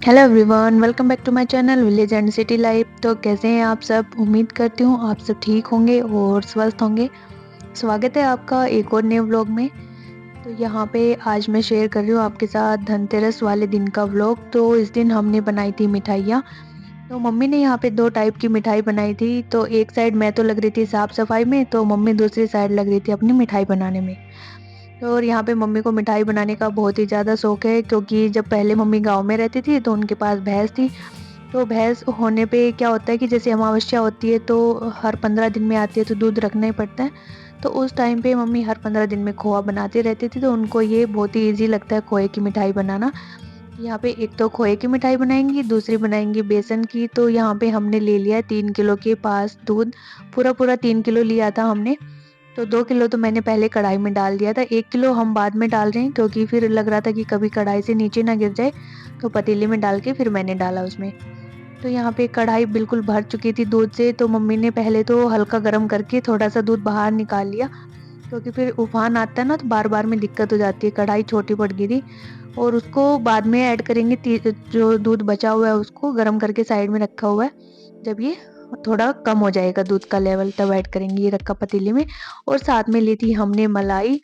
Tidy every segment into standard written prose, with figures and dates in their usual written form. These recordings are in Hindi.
Hello everyone, welcome back to my channel village and city life. तो कैसे हैं आप सब? उम्मीद करती हूँ आप सब ठीक होंगे और स्वस्थ होंगे। स्वागत है आपका एक और नए व्लॉग में। तो यहाँ पे आज मैं शेयर कर रही हूँ आपके साथ धनतेरस वाले दिन का व्लॉग। तो इस दिन हमने बनाई थी मिठाइयाँ। तो मम्मी ने यहाँ पे दो टाइप की मिठाई बनाई थी। तो एक साइड मैं तो लग रही थी साफ सफाई में, तो मम्मी दूसरी साइड लग रही थी अपनी मिठाई बनाने में। तो और यहाँ पे मम्मी को मिठाई बनाने का बहुत ही ज़्यादा शौक है, क्योंकि जब पहले मम्मी गाँव में रहती थी तो उनके पास भैंस थी। तो भैंस होने पे क्या होता है कि जैसे अमावस्या होती है तो हर 15 दिन में आती है, तो दूध रखना ही पड़ता है। तो उस टाइम पे मम्मी हर 15 दिन में खोआ बनाती रहती थी, तो उनको ये बहुत ही ईज़ी लगता है खोए की मिठाई बनाना। यहाँ पे एक तो खोए की मिठाई बनाएँगी, दूसरी बनाएँगी बेसन की। तो यहाँ पे हमने ले लिया है 3 किलो के पास दूध, पूरा-पूरा 3 किलो लिया था हमने। तो 2 किलो तो मैंने पहले कढ़ाई में डाल दिया था, 1 किलो हम बाद में डाल रहे हैं, क्योंकि फिर लग रहा था कि कभी कढ़ाई से नीचे ना गिर जाए, तो पतीले में डाल के फिर मैंने डाला उसमें। तो यहाँ पे कढ़ाई बिल्कुल भर चुकी थी दूध से, तो मम्मी ने पहले तो हल्का गरम करके थोड़ा-सा दूध बाहर निकाल लिया, क्योंकि फिर उफान आता है ना, तो बार-बार में दिक्कत हो जाती है। कढ़ाई छोटी पड़ गई थी और उसको बाद में ऐड करेंगे। जो दूध बचा हुआ है उसको गरम करके साइड में रखा हुआ है। जब ये थोड़ा कम हो जाएगा दूध का लेवल, तब ऐड करेंगे, ये रखा पतीले में। और साथ में ली थी हमने मलाई।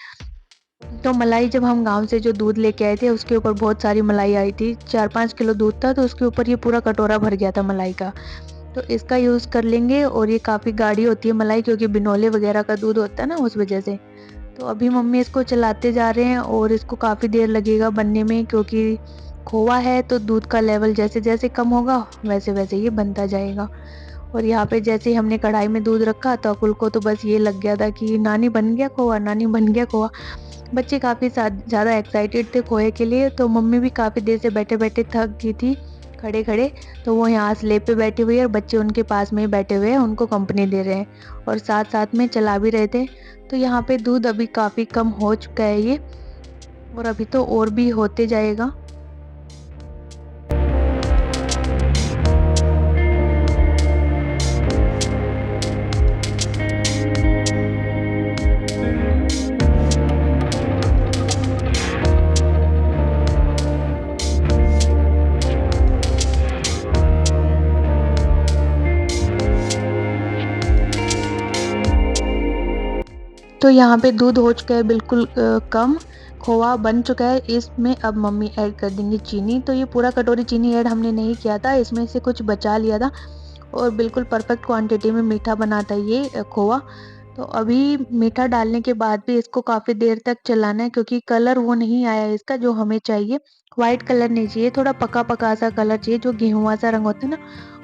तो मलाई जब हम गाँव से जो दूध लेके आए थे उसके ऊपर बहुत सारी मलाई आई थी। 4-5 किलो दूध था, तो उसके ऊपर ये पूरा कटोरा भर गया था मलाई का। तो इसका यूज़ कर लेंगे, और ये काफ़ी गाढ़ी होती है मलाई, क्योंकि बिनौले वगैरह का दूध होता है ना, उस वजह से। तो अभी मम्मी इसको चलाते जा रहे हैं और इसको काफ़ी देर लगेगा बनने में, क्योंकि खोआ है तो दूध का लेवल जैसे-जैसे कम होगा वैसे-वैसे ये बनता जाएगा। और यहाँ पे जैसे ही हमने कढ़ाई में दूध रखा तो अकुल को तो बस ये लग गया था कि नानी बन गया खोआ, नानी बन गया खोआ। बच्चे काफ़ी ज़्यादा एक्साइटेड थे खोए के लिए। तो मम्मी भी काफ़ी देर से बैठे-बैठे थक गई थी, खड़े-खड़े। तो वो यहाँ स्लेब पे बैठी हुई है और बच्चे उनके पास में ही बैठे हुए हैं, उनको कंपनी दे रहे हैं और साथ-साथ में चला भी रहे थे। तो यहाँ पे दूध अभी काफ़ी कम हो चुका है ये, और अभी तो और भी होते जाएगा। तो यहाँ पे दूध हो चुका है बिल्कुल कम, खोआ बन चुका है। इसमें अब मम्मी ऐड कर देंगी चीनी। तो ये पूरा कटोरी चीनी ऐड हमने नहीं किया था, इसमें से कुछ बचा लिया था, और बिल्कुल परफेक्ट क्वांटिटी में मीठा बनाता है ये खोआ। तो अभी मीठा डालने के बाद भी इसको काफ़ी देर तक चलाना है, क्योंकि कलर वो नहीं आया है इसका जो हमें चाहिए। व्हाइट कलर नहीं चाहिए, थोड़ा पका-पका सा कलर चाहिए, जो गेहुआ सा रंग होता है ना,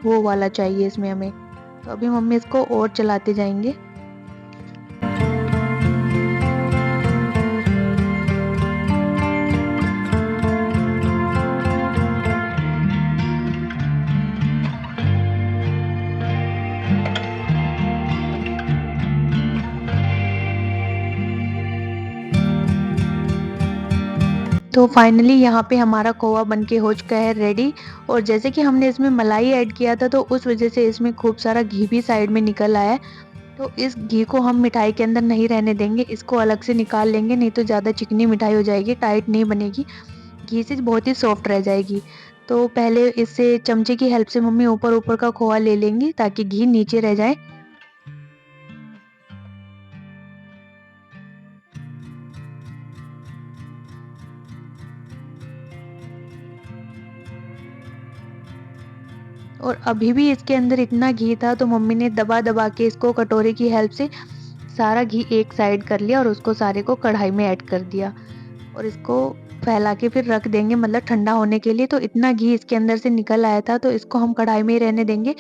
वो वाला चाहिए इसमें हमें। तो अभी मम्मी इसको और चलाते जाएँगे। तो फाइनली यहाँ पे हमारा खोआ बनके हो चुका है रेडी। और जैसे कि हमने इसमें मलाई ऐड किया था, तो उस वजह से इसमें खूब सारा घी भी साइड में निकल आया है। तो इस घी को हम मिठाई के अंदर नहीं रहने देंगे, इसको अलग से निकाल लेंगे, नहीं तो ज़्यादा चिकनी मिठाई हो जाएगी, टाइट नहीं बनेगी, घी से बहुत ही सॉफ्ट रह जाएगी। तो पहले इससे चमचे की हेल्प से मम्मी ऊपर-ऊपर का खोआ ले लेंगी, ताकि घी नीचे रह जाए। और अभी भी इसके अंदर इतना घी था, तो मम्मी ने दबा-दबा के इसको कटोरे की हेल्प से सारा घी एक साइड कर लिया और उसको सारे को कढ़ाई में ऐड कर दिया, और इसको फैला के फिर रख देंगे, मतलब ठंडा होने के लिए। तो इतना घी इसके अंदर से निकल आया था, तो इसको हम कढ़ाई में ही रहने देंगे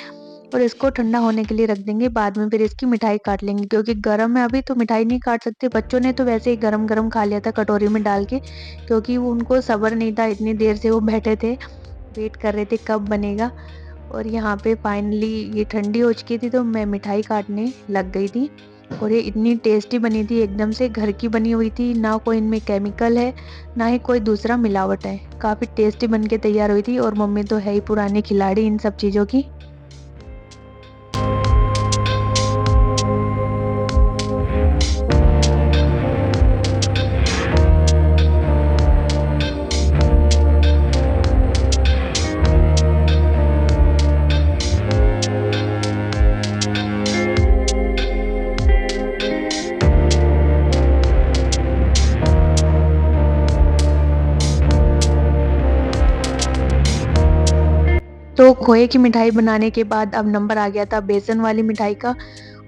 और इसको ठंडा होने के लिए रख देंगे। बाद में फिर इसकी मिठाई काट लेंगे, क्योंकि गर्म है अभी, तो मिठाई नहीं काट सकते। बच्चों ने तो वैसे ही गरम-गरम खा लिया था कटोरी में डाल के, क्योंकि वो उनको सब्र नहीं था, इतनी देर से वो बैठे थे, वेट कर रहे थे कब बनेगा। और यहाँ पे फाइनली ये ठंडी हो चुकी थी, तो मैं मिठाई काटने लग गई थी। और ये इतनी टेस्टी बनी थी, एकदम से घर की बनी हुई थी, ना कोई इनमें केमिकल है, ना ही कोई दूसरा मिलावट है। काफ़ी टेस्टी बन के तैयार हुई थी, और मम्मी तो है ही पुरानी खिलाड़ी इन सब चीज़ों की। तो खोए की मिठाई बनाने के बाद अब नंबर आ गया था बेसन वाली मिठाई का।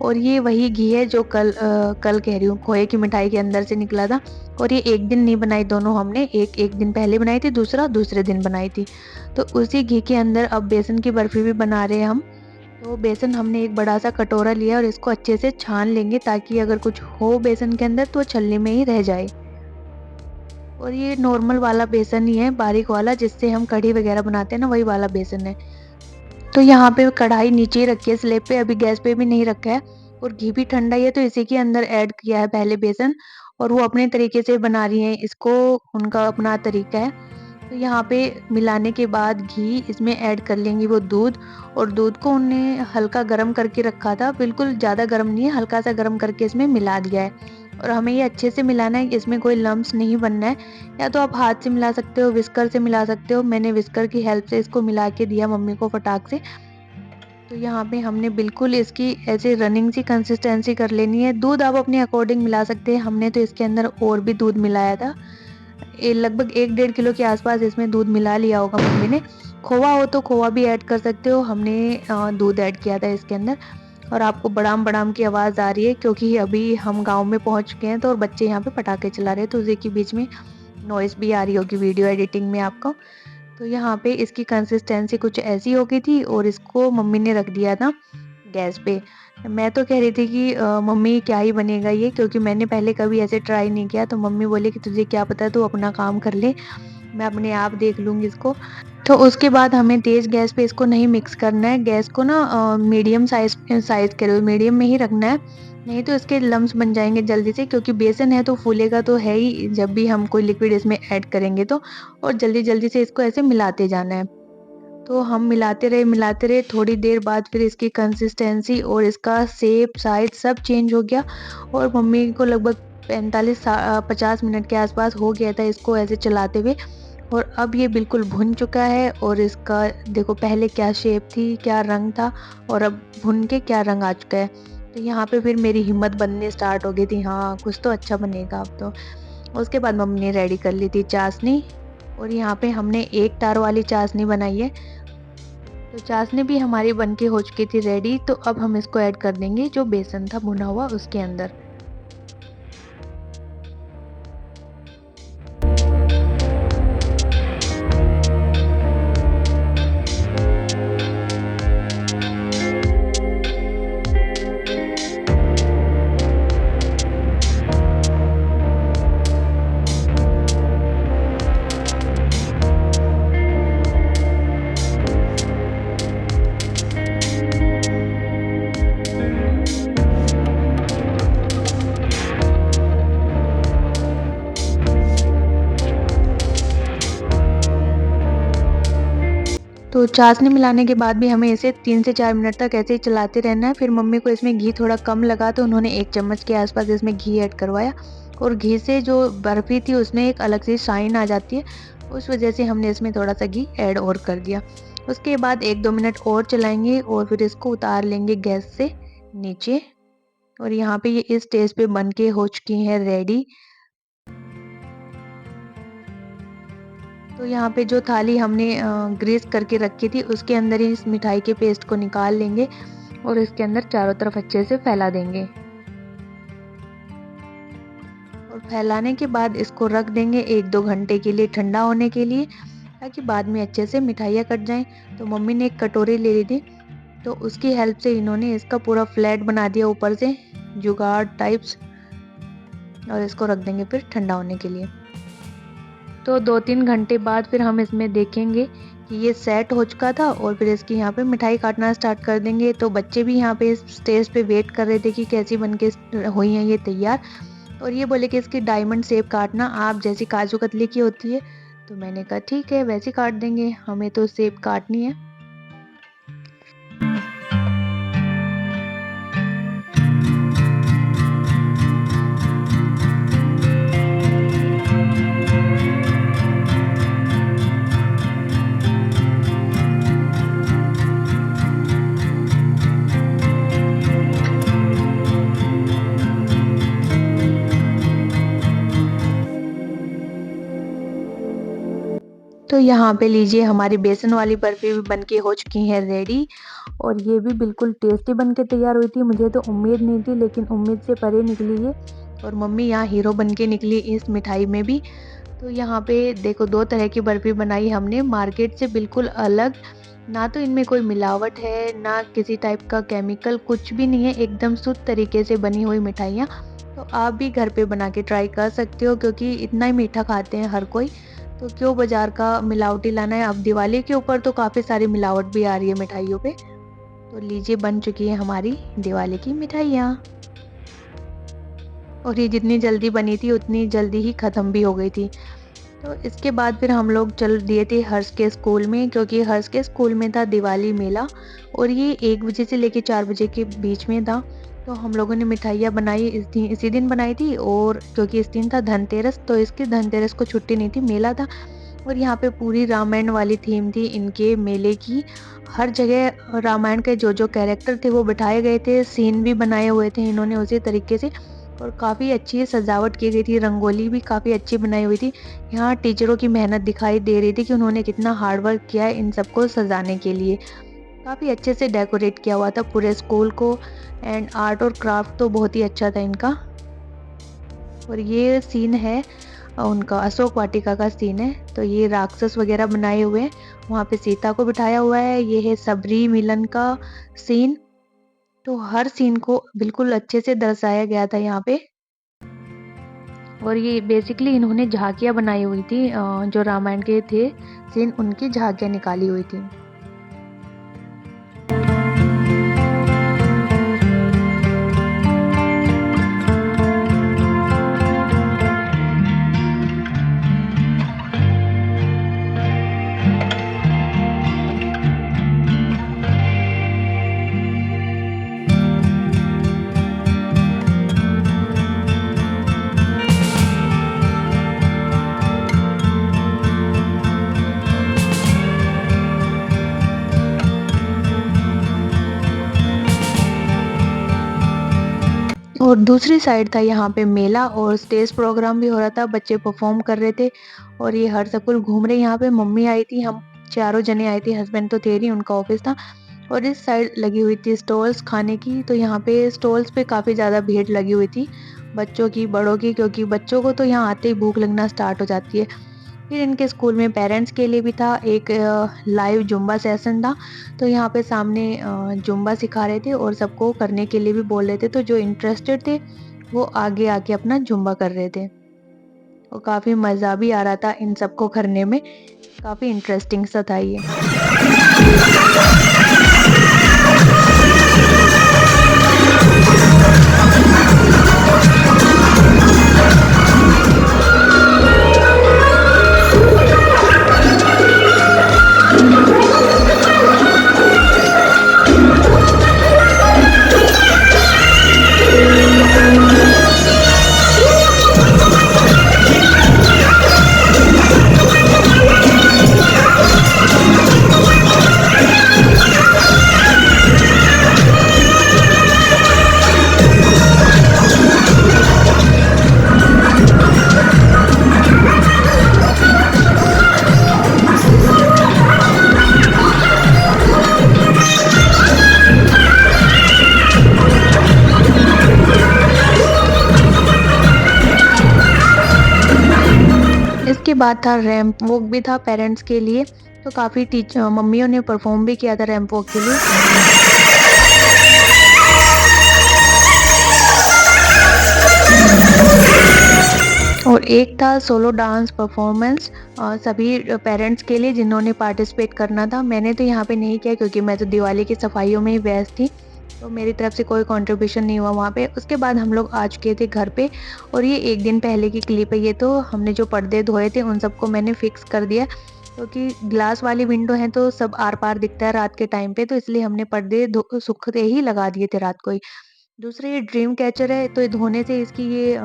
और ये वही घी है जो कल कह रही हूँ, खोए की मिठाई के अंदर से निकला था। और ये एक दिन नहीं बनाई दोनों हमने, एक दिन पहले बनाई थी, दूसरा दूसरे दिन बनाई थी। तो उसी घी के अंदर अब बेसन की बर्फी भी बना रहे हैं हम। तो बेसन हमने एक बड़ा सा कटोरा लिया और इसको अच्छे से छान लेंगे, ताकि अगर कुछ हो बेसन के अंदर तो वो छलनी में ही रह जाए। और ये नॉर्मल वाला बेसन ही है, बारीक वाला, जिससे हम कढ़ी वगैरह बनाते हैं ना, वही वाला बेसन है। तो यहाँ पे कढ़ाई नीचे ही रखी है स्लेब पे, अभी गैस पे भी नहीं रखा है। और घी भी ठंडा ही है, तो इसी के अंदर ऐड किया है पहले बेसन। और वो अपने तरीके से बना रही हैं इसको, उनका अपना तरीका है। तो यहाँ पे मिलाने के बाद घी इसमें ऐड कर लेंगी वो दूध। और दूध को उन्हें हल्का गर्म करके रखा था, बिल्कुल ज़्यादा गर्म नहीं है, हल्का सा गर्म करके इसमें मिला दिया है। और हमें ये अच्छे से मिलाना है, इसमें कोई लम्प्स नहीं बनना है। या तो आप हाथ से मिला सकते हो, विस्कर से मिला सकते हो। मैंने विस्कर की हेल्प से इसको मिला के दिया मम्मी को फटाक से। तो यहाँ पे हमने बिल्कुल इसकी ऐसे रनिंग सी कंसिस्टेंसी कर लेनी है। दूध आप अपने अकॉर्डिंग मिला सकते हैं, हमने तो इसके अंदर और भी दूध मिलाया था। लगभग 1 डेढ़ किलो के आसपास इसमें दूध मिला लिया होगा मम्मी ने। खोवा हो तो खोवा भी ऐड कर सकते हो, हमने दूध ऐड किया था इसके अंदर। और आपको बड़ाम बड़ाम की आवाज़ आ रही है, क्योंकि अभी हम गाँव में पहुँच गए हैं, तो और बच्चे यहाँ पे पटाखे चला रहे हैं, तो उसी के बीच में नॉइज़ भी आ रही होगी वीडियो एडिटिंग में आपको। तो यहाँ पे इसकी कंसिस्टेंसी कुछ ऐसी हो गई थी, और इसको मम्मी ने रख दिया था गैस पे। मैं तो कह रही थी कि मम्मी क्या ही बनेगा ये, क्योंकि मैंने पहले कभी ऐसे ट्राई नहीं किया। तो मम्मी बोली कि तुझे क्या पता, तू अपना काम कर ले, मैं अपने आप देख लूँगी इसको। तो उसके बाद हमें तेज़ गैस पे इसको नहीं मिक्स करना है, गैस को ना मीडियम साइज़ करो, मीडियम में ही रखना है। नहीं तो इसके लम्प्स बन जाएँगे जल्दी से, क्योंकि बेसन है तो फूलेगा तो है ही जब भी हम कोई लिक्विड इसमें ऐड करेंगे तो। और जल्दी-जल्दी से इसको ऐसे मिलाते जाना है। तो हम मिलाते रहे, थोड़ी देर बाद फिर इसकी कंसिस्टेंसी और इसका शेप, साइज़ सब चेंज हो गया। और मम्मी को लगभग 50 मिनट के आसपास हो गया था इसको ऐसे चलाते हुए। और अब ये बिल्कुल भुन चुका है, और इसका देखो पहले क्या शेप थी, क्या रंग था, और अब भुन के क्या रंग आ चुका है। तो यहाँ पे फिर मेरी हिम्मत बननी स्टार्ट हो गई थी, हाँ कुछ तो अच्छा बनेगा अब तो। उसके बाद मम्मी ने रेडी कर ली थी चाशनी। और यहाँ पे हमने एक तार वाली चाशनी बनाई है। तो चाशनी भी हमारी बनके हो चुकी थी रेडी। तो अब हम इसको ऐड कर देंगे जो बेसन था भुना हुआ उसके अंदर। तो चाशनी मिलाने के बाद भी हमें इसे 3 से 4 मिनट तक ऐसे ही चलाते रहना है। फिर मम्मी को इसमें घी थोड़ा कम लगा, तो उन्होंने 1 चम्मच के आसपास इसमें घी ऐड करवाया। और घी से जो बर्फ़ी थी उसमें एक अलग सी शाइन आ जाती है, उस वज़ह से हमने इसमें थोड़ा-सा घी ऐड और कर दिया। उसके बाद 1-2 मिनट और चलाएँगे और फिर इसको उतार लेंगे गैस से नीचे। और यहाँ पे ये इस स्टेज पे बन के हो चुकी हैं रेडी। तो यहाँ पे जो थाली हमने ग्रीस करके रखी थी उसके अंदर ही इस मिठाई के पेस्ट को निकाल लेंगे, और इसके अंदर चारों तरफ अच्छे से फैला देंगे। और फैलाने के बाद इसको रख देंगे 1-2 घंटे के लिए ठंडा होने के लिए, ताकि बाद में अच्छे से मिठाइयाँ कट जाएँ। तो मम्मी ने एक कटोरी ले ली थी, तो उसकी हेल्प से इन्होंने इसका पूरा फ्लैट बना दिया ऊपर से, जुगाड़ टाइप्स। और इसको रख देंगे फिर ठंडा होने के लिए। तो 2-3 घंटे बाद फिर हम इसमें देखेंगे कि ये सेट हो चुका था, और फिर इसकी यहाँ पे मिठाई काटना स्टार्ट कर देंगे। तो बच्चे भी यहाँ पे इस स्टेज पे वेट कर रहे थे कि कैसी बन के हुई हैं ये तैयार। और ये बोले कि इसकी डायमंड शेप काटना, आप जैसी काजू कतली की होती है। तो मैंने कहा ठीक है वैसी काट देंगे, हमें तो शेप काटनी है। तो यहाँ पे लीजिए हमारी बेसन वाली बर्फ़ी भी बन के हो चुकी है रेडी और ये भी बिल्कुल टेस्टी बन के तैयार हुई थी। मुझे तो उम्मीद नहीं थी लेकिन उम्मीद से परे निकली ये और मम्मी यहाँ हीरो बन के निकली इस मिठाई में भी। तो यहाँ पे देखो 2 तरह की बर्फ़ी बनाई हमने मार्केट से बिल्कुल अलग, ना तो इनमें कोई मिलावट है, ना किसी टाइप का केमिकल कुछ भी नहीं है, एकदम शुद्ध तरीके से बनी हुई मिठाइयाँ। तो आप भी घर पे बना के ट्राई कर सकते हो क्योंकि इतना ही मीठा खाते हैं हर कोई, तो क्यों बाज़ार का मिलावटी लाना है। अब दिवाली के ऊपर तो काफ़ी सारी मिलावट भी आ रही है मिठाइयों पे। तो लीजिए बन चुकी है हमारी दिवाली की मिठाइयाँ और ये जितनी जल्दी बनी थी उतनी जल्दी ही ख़त्म भी हो गई थी। तो इसके बाद फिर हम लोग चल दिए थे हर्ष के स्कूल में क्योंकि हर्ष के स्कूल में था दिवाली मेला और ये 1 बजे से लेके 4 बजे के बीच में था। तो हम लोगों ने मिठाइयाँ बनाई इसी दिन बनाई थी और क्योंकि इस दिन था धनतेरस तो इसके धनतेरस को छुट्टी नहीं थी, मेला था और यहाँ पे पूरी रामायण वाली थीम थी इनके मेले की। हर जगह रामायण के जो-जो कैरेक्टर थे वो बिठाए गए थे, सीन भी बनाए हुए थे इन्होंने उसी तरीके से और काफ़ी अच्छी सजावट की गई थी, रंगोली भी काफ़ी अच्छी बनाई हुई थी। यहाँ टीचरों की मेहनत दिखाई दे रही थी कि उन्होंने कितना हार्ड वर्क किया है इन सबको सजाने के लिए। काफ़ी अच्छे से डेकोरेट किया हुआ था पूरे स्कूल को एंड आर्ट और क्राफ्ट तो बहुत ही अच्छा था इनका। और ये सीन है उनका अशोक वाटिका का सीन है। तो ये राक्षस वगैरह बनाए हुए हैं, वहाँ पे सीता को बिठाया हुआ है, ये है सबरी मिलन का सीन। तो हर सीन को बिल्कुल अच्छे से दर्शाया गया था यहाँ पे और ये बेसिकली इन्होंने झाँकियाँ बनाई हुई थी जो रामायण के थे सीन उनकी झाँकियाँ निकाली हुई थी। और दूसरी साइड था यहाँ पे मेला और स्टेज प्रोग्राम भी हो रहा था, बच्चे परफॉर्म कर रहे थे और ये हर सकूल घूम रहे। यहाँ पे मम्मी आई थी, हम चारों जने आए थे, हस्बैंड तो थे नहीं, उनका ऑफिस था और इस साइड लगी हुई थी स्टॉल्स खाने की। तो यहाँ पे स्टॉल्स पे काफ़ी ज़्यादा भीड़ लगी हुई थी, बच्चों की, बड़ों की, क्योंकि बच्चों को तो यहाँ आते ही भूख लगना स्टार्ट हो जाती है। फिर इनके स्कूल में पेरेंट्स के लिए भी था एक लाइव जुम्बा सेशन था। तो यहाँ पे सामने जुम्बा सिखा रहे थे और सबको करने के लिए भी बोल रहे थे। तो जो इंटरेस्टेड थे वो आगे आके अपना जुम्बा कर रहे थे और काफ़ी मज़ा भी आ रहा था इन सबको करने में। काफ़ी इंटरेस्टिंग सा था ये। इसके बाद था रैंप वॉक भी था पेरेंट्स के लिए। तो काफ़ी मम्मियों ने परफॉर्म भी किया था रैंप वॉक के लिए। और एक था सोलो डांस परफॉर्मेंस सभी पेरेंट्स के लिए जिन्होंने पार्टिसिपेट करना था। मैंने तो यहाँ पे नहीं किया क्योंकि मैं तो दिवाली की सफाइयों में ही व्यस्त थी, तो मेरी तरफ से कोई कंट्रीब्यूशन नहीं हुआ वहाँ पे। उसके बाद हम लोग आ चुके थे घर पे और ये 1 दिन पहले की क्लिप है ये। तो हमने जो पर्दे धोए थे उन सबको मैंने फिक्स कर दिया क्योंकि ग्लास वाली विंडो है तो सब आर-पार दिखता है रात के टाइम पे, तो इसलिए हमने पर्दे सूखते ही लगा दिए थे रात को ही। दूसरा ये ड्रीम कैचर है, तो ये धोने से इसकी ये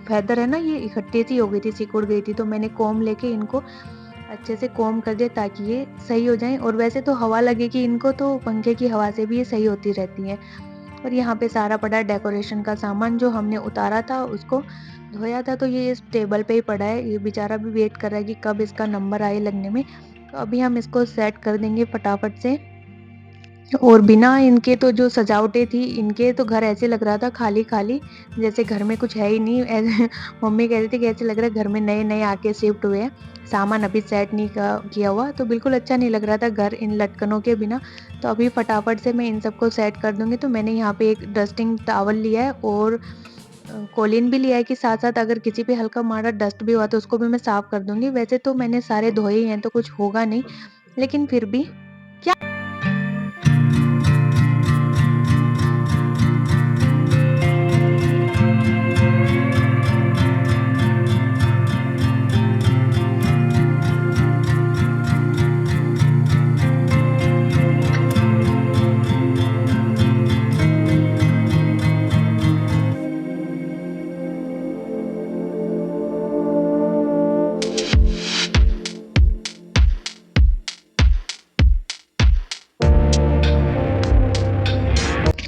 फेदर है ना, ये इकट्ठी सी हो गई थी, सिकुड़ गई थी, तो मैंने कोम लेके इनको अच्छे से कोम कर दिया ताकि ये सही हो जाएँ। और वैसे तो हवा लगेगी इनको तो पंखे की हवा से भी ये सही होती रहती हैं। और यहाँ पे सारा पड़ा है डेकोरेशन का सामान जो हमने उतारा था उसको धोया था, तो ये इस टेबल पे ही पड़ा है। ये बेचारा भी वेट कर रहा है कि कब इसका नंबर आए लगने में। तो अभी हम इसको सेट कर देंगे फटाफट से। और बिना इनके तो जो सजावटें थी, इनके तो घर ऐसे लग रहा था खाली-खाली, जैसे घर में कुछ है ही नहीं। ऐसे मम्मी कह रही थी कि ऐसे लग रहा है घर में नए-नए आके शिफ्ट हुए हैं, सामान अभी सेट नहीं किया हुआ, तो बिल्कुल अच्छा नहीं लग रहा था घर इन लटकनों के बिना। तो अभी फटाफट से मैं इन सबको सेट कर दूँगी। तो मैंने यहाँ पे एक डस्टिंग टॉवल लिया है और कॉलीन भी लिया है कि साथ-साथ अगर किसी पे हल्का-माड़ा डस्ट भी हुआ तो उसको भी मैं साफ कर दूँगी। वैसे तो मैंने सारे धोए ही हैं तो कुछ होगा नहीं, लेकिन फिर भी क्या।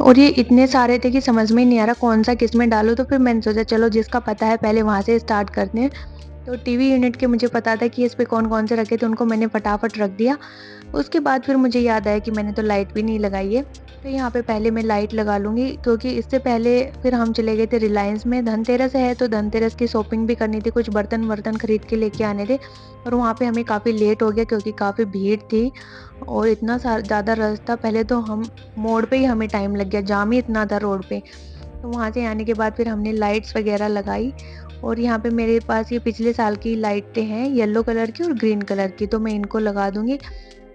और ये इतने सारे थे कि समझ में ही नहीं आ रहा कौन-सा किसमें डालूँ, तो फिर मैंने सोचा चलो जिसका पता है पहले वहाँ से स्टार्ट करते हैं। तो टीवी यूनिट के मुझे पता था कि इस पे कौन-कौन से रखे थे, उनको मैंने फटाफट रख दिया। उसके बाद फिर मुझे याद आया कि मैंने तो लाइट भी नहीं लगाई है, तो यहाँ पे पहले मैं लाइट लगा लूँगी, क्योंकि इससे पहले फिर हम चले गए थे रिलायंस में। धनतेरस है तो धनतेरस की शॉपिंग भी करनी थी, कुछ बर्तन-वर्तन खरीद के लेके आने थे, और वहाँ पे हमें काफ़ी लेट हो गया क्योंकि काफ़ी भीड़ थी और इतना ज़्यादा रश था। पहले तो हम मोड़ पे ही हमें टाइम लग गया, जाम ही इतना था रोड पे। तो वहाँ से आने के बाद फिर हमने लाइट्स वगैरह लगाई, और यहाँ पे मेरे पास ये पिछले साल की लाइटें हैं, येलो कलर की और ग्रीन कलर की, तो मैं इनको लगा दूँगी।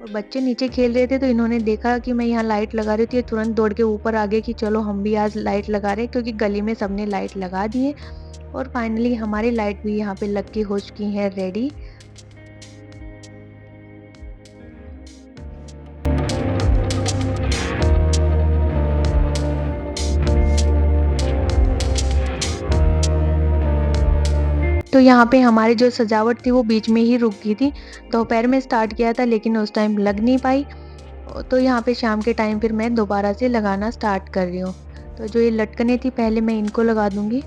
और बच्चे नीचे खेल रहे थे तो इन्होंने देखा कि मैं यहाँ लाइट लगा रही थी, ये तुरंत दौड़ के ऊपर आ गए कि चलो हम भी आज लाइट लगा रहे हैं, क्योंकि गली में सबने लाइट लगा दी है। और फाइनली हमारी लाइट भी यहाँ पे लग के हो चुकी है रेडी। तो यहाँ पे हमारी जो सजावट थी वो बीच में ही रुक गई थी। दोपहर में स्टार्ट किया था लेकिन उस टाइम लग नहीं पाई। तो यहाँ पे शाम के टाइम फिर मैं दोबारा से लगाना स्टार्ट कर रही हूँ। तो जो ये लटकनें थी पहले मैं इनको लगा दूँगी।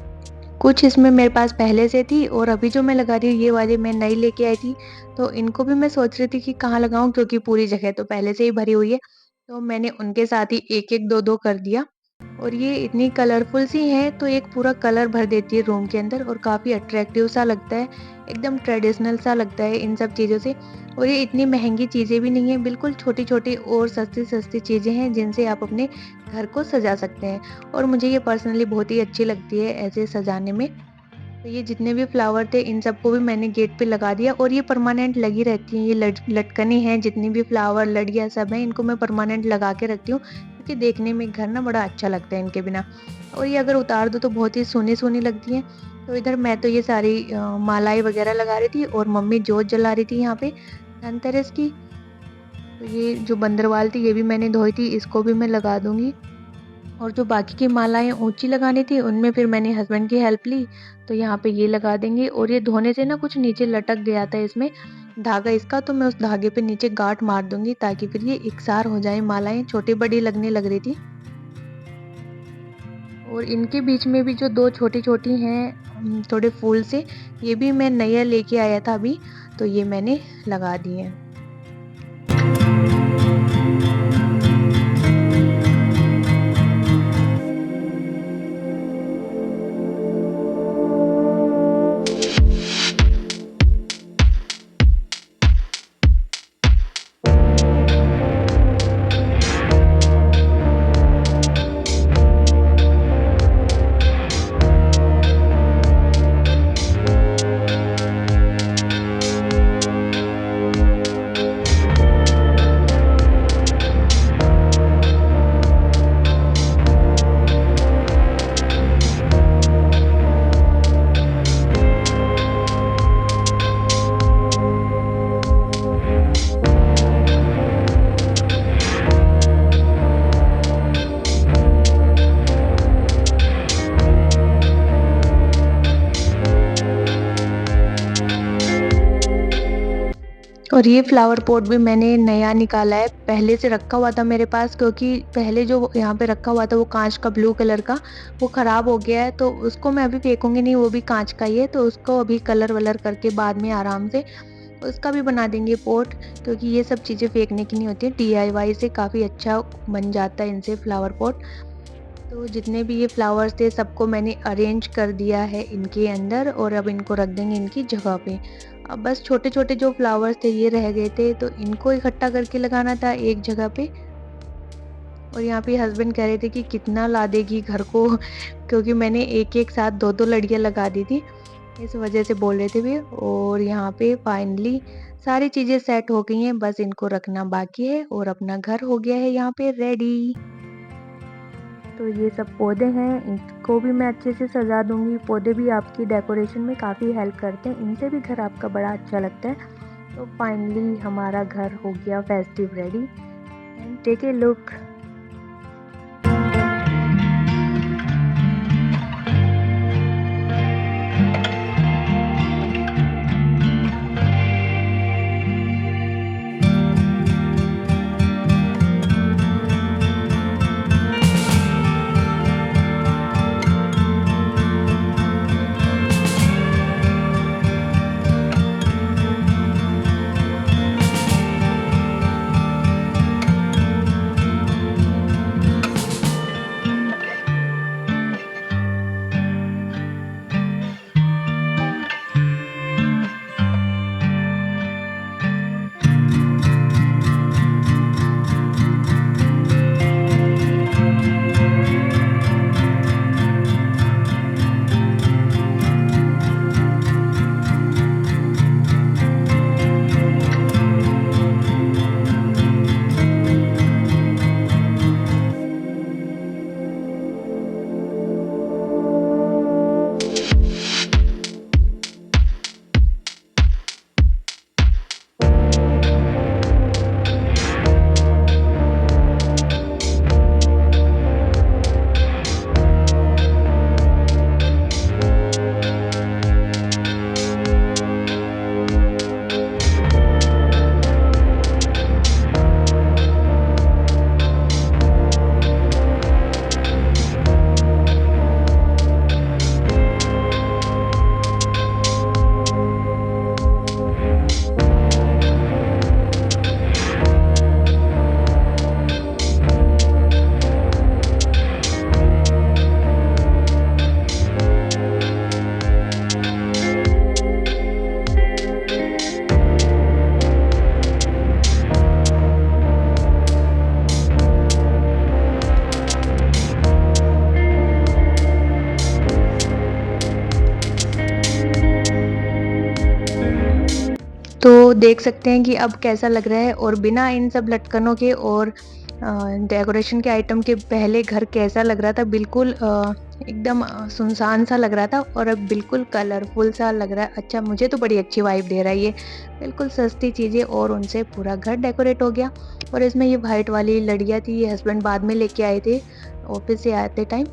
कुछ इसमें मेरे पास पहले से थी और अभी जो मैं लगा रही हूँ ये वाली मैं नई लेके आई थी। तो इनको भी मैं सोच रही थी कि कहाँ लगाऊँ, क्योंकि पूरी जगह तो पहले से ही भरी हुई है। तो मैंने उनके साथ ही 1-1, 2-2 कर दिया। और ये इतनी कलरफुल सी हैं तो एक पूरा कलर भर देती है रूम के अंदर और काफ़ी अट्रैक्टिव सा लगता है, एकदम ट्रेडिशनल सा लगता है इन सब चीज़ों से। और ये इतनी महँगी चीज़ें भी नहीं हैं, बिल्कुल छोटी-छोटी और सस्ती-सस्ती चीज़ें हैं जिनसे आप अपने घर को सजा सकते हैं। और मुझे ये पर्सनली बहुत ही अच्छी लगती है ऐसे सजाने में। तो ये जितने भी फ्लावर थे इन सबको भी मैंने गेट पे लगा दिया, और ये परमानेंट लगी रहती हैं। ये लटकनी हैं, जितनी भी फ्लावर लड़ियाँ सब हैं, इनको मैं परमानेंट लगा के रखती हूँ, क्योंकि देखने में घर ना बड़ा अच्छा लगता है इनके बिना। और ये अगर उतार दो तो बहुत ही सूनी-सूनी लगती हैं। तो इधर मैं तो ये सारी मालाएँ वगैरह लगा रही थी और मम्मी जोत जला रही थी यहाँ पे धनतेरस की। तो ये जो बंदरवाल थी ये भी मैंने धोई थी, इसको भी मैं लगा दूँगी। और जो बाकी की मालाएँ ऊँची लगानी थी, उनमें फिर मैंने हस्बैंड की हेल्प ली, तो यहाँ पे ये लगा देंगे। और ये धोने से ना कुछ नीचे लटक गया था इसमें धागा इसका, तो मैं उस धागे पे नीचे गाँठ मार दूँगी ताकि फिर ये इकसार हो जाए मालाएँ, छोटी-बड़ी लगने लग रही थी। और इनके बीच में भी जो 2 छोटी-छोटी हैं थोड़े फूल से, ये भी मैं नया लेके आया था अभी, तो ये मैंने लगा दिए हैं। और ये फ्लावर पॉट भी मैंने नया निकाला है, पहले से रखा हुआ था मेरे पास, क्योंकि पहले जो यहाँ पे रखा हुआ था वो काँच का ब्लू कलर का, वो खराब हो गया है, तो उसको मैं अभी फेंकूँगी नहीं, वो भी काँच का ही है, तो उसको अभी कलर-वलर करके बाद में आराम से उसका भी बना देंगे पॉट, क्योंकि ये सब चीज़ें फेंकने की नहीं होती है, डीआईवाई से काफ़ी अच्छा बन जाता है इनसे फ्लावर पॉट। तो जितने भी ये फ्लावर्स थे सबको मैंने अरेंज कर दिया है इनके अंदर, और अब इनको रख देंगे इनकी जगह पे। अब बस छोटे-छोटे जो फ्लावर्स थे ये रह गए थे, तो इनको इकट्ठा करके लगाना था एक जगह पे। और यहाँ पे हस्बैंड कह रहे थे कि कितना ला देगी घर को क्योंकि मैंने एक-एक साथ 2-2 लड़ियाँ लगा दी थी, इस वजह से बोल रहे थे वे। और यहाँ पे फाइनली सारी चीज़ें सेट हो गई हैं, बस इनको रखना बाकी है और अपना घर हो गया है यहाँ पे रेडी। तो ये सब पौधे हैं, इनको भी मैं अच्छे से सजा दूँगी। पौधे भी आपकी डेकोरेशन में काफ़ी हेल्प करते हैं, इनसे भी घर आपका बड़ा अच्छा लगता है। तो फाइनली हमारा घर हो गया festive ready, and take a look. तो देख सकते हैं कि अब कैसा लग रहा है, और बिना इन सब लटकनों के और डेकोरेशन के आइटम के पहले घर कैसा लग रहा था, बिल्कुल एकदम सुनसान सा लग रहा था, और अब बिल्कुल कलरफुल सा लग रहा है। अच्छा, मुझे तो बड़ी अच्छी वाइब दे रहा है ये, बिल्कुल सस्ती चीज़ें और उनसे पूरा घर डेकोरेट हो गया। और इसमें ये वाइट वाली लड़ियाँ थी, ये हस्बैंड बाद में लेके आए थे ऑफिस से आते टाइम।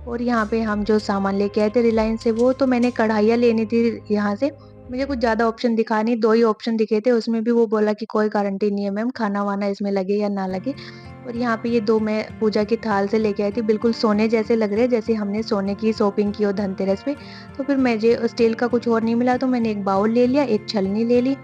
और यहाँ पे हम जो सामान लेके आए थे रिलायंस से, वो तो मैंने कढ़ाइयाँ लेनी थी यहाँ से, मुझे कुछ ज़्यादा ऑप्शन दिखा नहीं, 2 ही ऑप्शन दिखे थे, उसमें भी वो बोला कि कोई गारंटी नहीं है मैम, खाना-वाना इसमें लगे या ना लगे। और यहाँ पे ये 2 मैं पूजा की थाल से लेके आई थी, बिल्कुल सोने जैसे लग रहे हैं, जैसे हमने सोने की शॉपिंग की हो धनतेरस पे। तो फिर मुझे स्टील का कुछ और नहीं मिला, तो मैंने एक बाउल ले लिया, एक छलनी ले ली।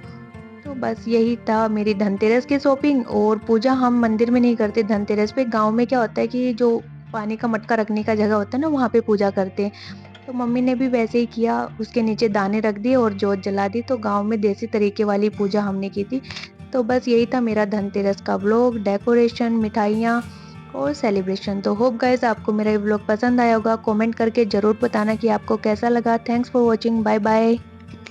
तो बस यही था मेरी धनतेरस की शॉपिंग। और पूजा हम मंदिर में नहीं करते धनतेरस पे, गाँव में क्या होता है कि जो पानी का मटका रखने का जगह होता है ना, वहाँ पे पूजा करते हैं। तो मम्मी ने भी वैसे ही किया, उसके नीचे दाने रख दिए और जोत जला दी, तो गाँव में देसी तरीके वाली पूजा हमने की थी। तो बस यही था मेरा धनतेरस का व्लॉग, डेकोरेशन, मिठाइयाँ और सेलिब्रेशन। तो होप गाइस आपको मेरा ये व्लॉग पसंद आया होगा, कमेंट करके ज़रूर बताना कि आपको कैसा लगा। Thanks for watching, bye bye.